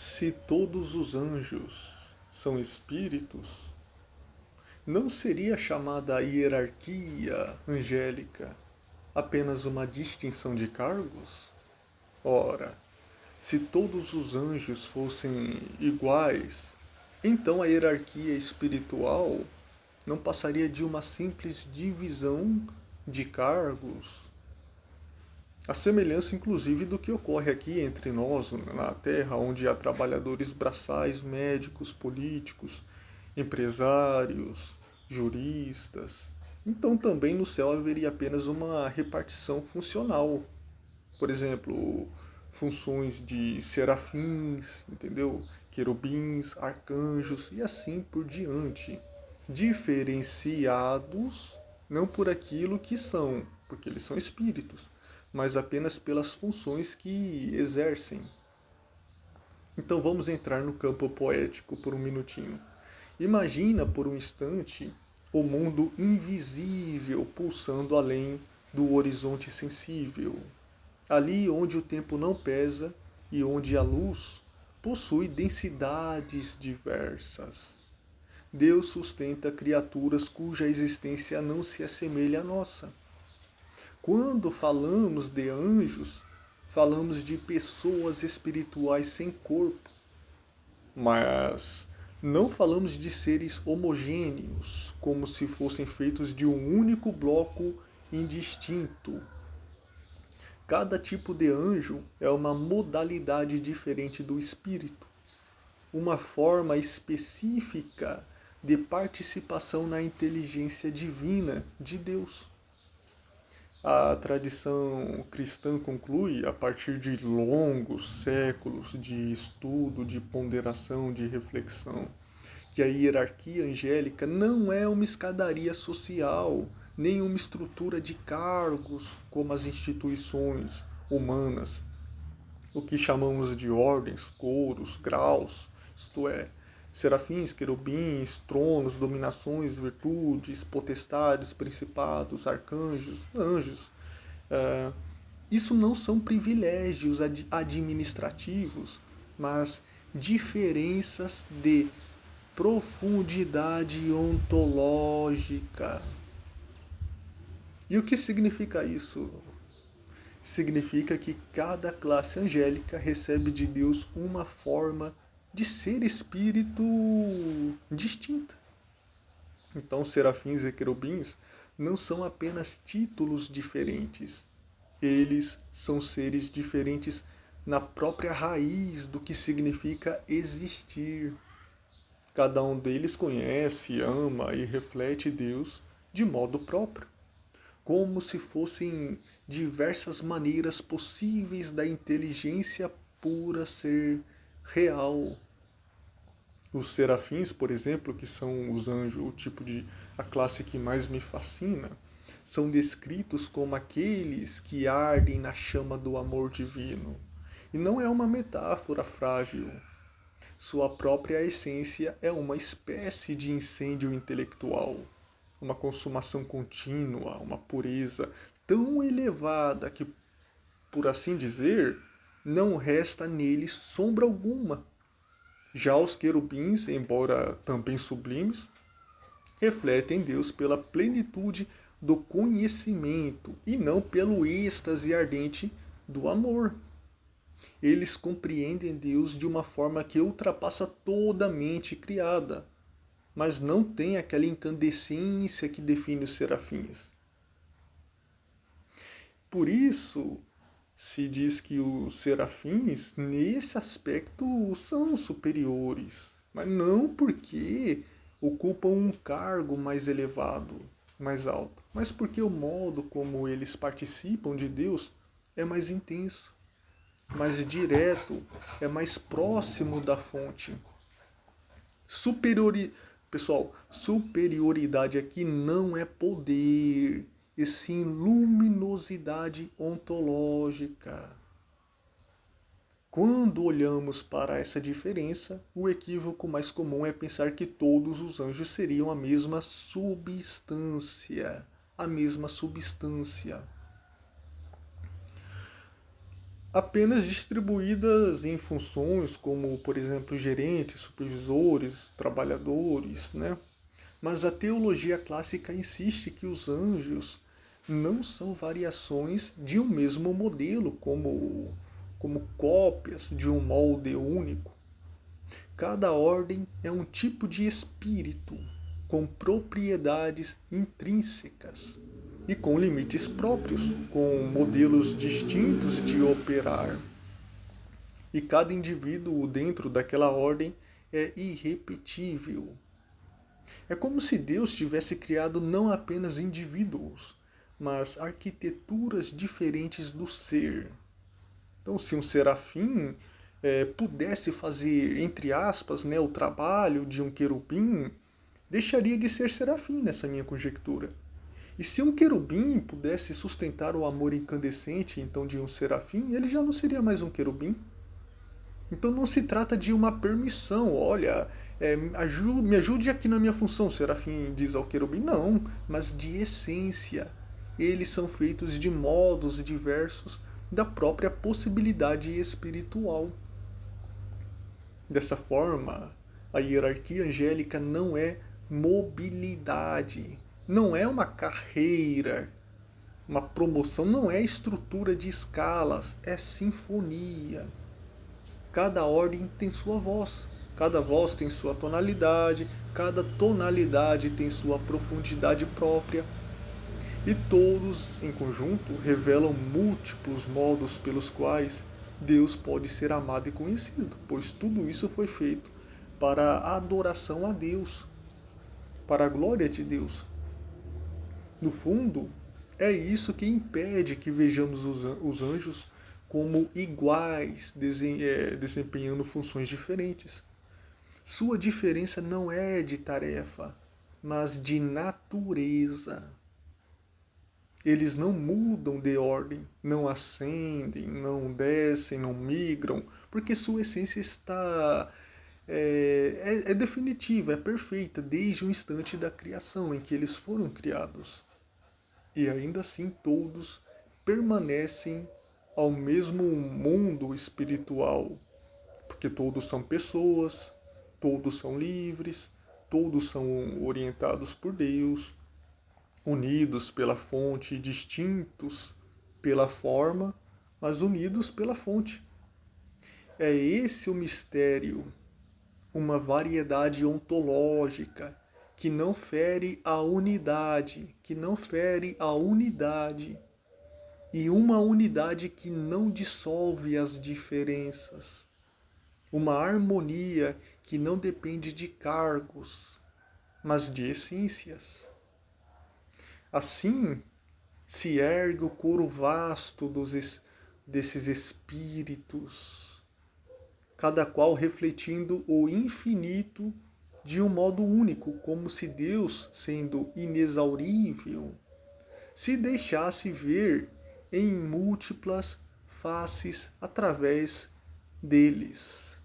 Se todos os anjos são espíritos, não seria chamada a hierarquia angélica apenas uma distinção de cargos? Ora, se todos os anjos fossem iguais, então a hierarquia espiritual não passaria de uma simples divisão de cargos, a semelhança inclusive do que ocorre aqui entre nós na Terra, onde há trabalhadores braçais, médicos, políticos, empresários, juristas. Então também no céu haveria apenas uma repartição funcional. Por exemplo, funções de serafins, entendeu? Querubins, arcanjos e assim por diante. Diferenciados não por aquilo que são, porque eles são espíritos, mas apenas pelas funções que exercem. Então vamos entrar no campo poético por um minutinho. Imagina por um instante o mundo invisível pulsando além do horizonte sensível. Ali onde o tempo não pesa e onde a luz possui densidades diversas. Deus sustenta criaturas cuja existência não se assemelha à nossa. Quando falamos de anjos, falamos de pessoas espirituais sem corpo, mas não falamos de seres homogêneos, como se fossem feitos de um único bloco indistinto. Cada tipo de anjo é uma modalidade diferente do espírito, uma forma específica de participação na inteligência divina de Deus. A tradição cristã conclui, a partir de longos séculos de estudo, de ponderação, de reflexão, que a hierarquia angélica não é uma escadaria social, nem uma estrutura de cargos como as instituições humanas, o que chamamos de ordens, coros, graus, isto é, serafins, querubins, tronos, dominações, virtudes, potestades, principados, arcanjos, anjos. Ah, isso não são privilégios administrativos, mas diferenças de profundidade ontológica. E o que significa isso? Significa que cada classe angélica recebe de Deus uma forma de ser espírito distinta. Então, serafins e querubins não são apenas títulos diferentes, eles são seres diferentes na própria raiz do que significa existir. Cada um deles conhece, ama e reflete Deus de modo próprio, como se fossem diversas maneiras possíveis da inteligência pura ser real. Os serafins, por exemplo, que são os anjos, o tipo de a classe que mais me fascina, são descritos como aqueles que ardem na chama do amor divino. E não é uma metáfora frágil. Sua própria essência é uma espécie de incêndio intelectual, uma consumação contínua, uma pureza tão elevada que, por assim dizer, não resta neles sombra alguma. Já os querubins, embora também sublimes, refletem Deus pela plenitude do conhecimento e não pelo êxtase ardente do amor. Eles compreendem Deus de uma forma que ultrapassa toda a mente criada, mas não tem aquela incandescência que define os serafins. Por isso, se diz que os serafins, nesse aspecto, são superiores, mas não porque ocupam um cargo mais elevado, mais alto, mas porque o modo como eles participam de Deus é mais intenso, mais direto, é mais próximo da fonte. Superiori... Pessoal, superioridade aqui não é poder, e sim luminosidade ontológica. Quando olhamos para essa diferença, o equívoco mais comum é pensar que todos os anjos seriam a mesma substância. A mesma substância. apenas distribuídas em funções como, por exemplo, gerentes, supervisores, trabalhadores, né? Mas a teologia clássica insiste que os anjos não são variações de um mesmo modelo, como cópias de um molde único. Cada ordem é um tipo de espírito, com propriedades intrínsecas e com limites próprios, com modelos distintos de operar. E cada indivíduo dentro daquela ordem é irrepetível. É como se Deus tivesse criado não apenas indivíduos, mas arquiteturas diferentes do ser. Então, se um serafim pudesse fazer, entre aspas, né, o trabalho de um querubim, deixaria de ser serafim nessa minha conjectura. E se um querubim pudesse sustentar o amor incandescente, então, de um serafim, ele já não seria mais um querubim. Então não se trata de uma permissão, olha, me ajude aqui na minha função, Serafim diz ao querubim. Não, mas de essência. Eles são feitos de modos diversos da própria possibilidade espiritual. Dessa forma, a hierarquia angélica não é mobilidade, não é uma carreira, uma promoção, não é estrutura de escalas, é sinfonia. Cada ordem tem sua voz, cada voz tem sua tonalidade, cada tonalidade tem sua profundidade própria, e todos, em conjunto, revelam múltiplos modos pelos quais Deus pode ser amado e conhecido, pois tudo isso foi feito para a adoração a Deus, para a glória de Deus. No fundo, é isso que impede que vejamos os anjos como iguais, desempenhando funções diferentes. Sua diferença não é de tarefa, mas de natureza. Eles não mudam de ordem, não ascendem, não descem, não migram, porque sua essência está é definitiva, é perfeita desde o instante da criação em que eles foram criados. E ainda assim todos permanecem ao mesmo mundo espiritual, porque todos são pessoas, todos são livres, todos são orientados por Deus, unidos pela fonte, distintos pela forma, mas unidos pela fonte. É esse o mistério, uma variedade ontológica que não fere a unidade, e uma unidade que não dissolve as diferenças, uma harmonia que não depende de cargos, mas de essências. Assim se ergue o coro vasto desses espíritos, cada qual refletindo o infinito de um modo único, como se Deus, sendo inexaurível, se deixasse ver em múltiplas faces através deles.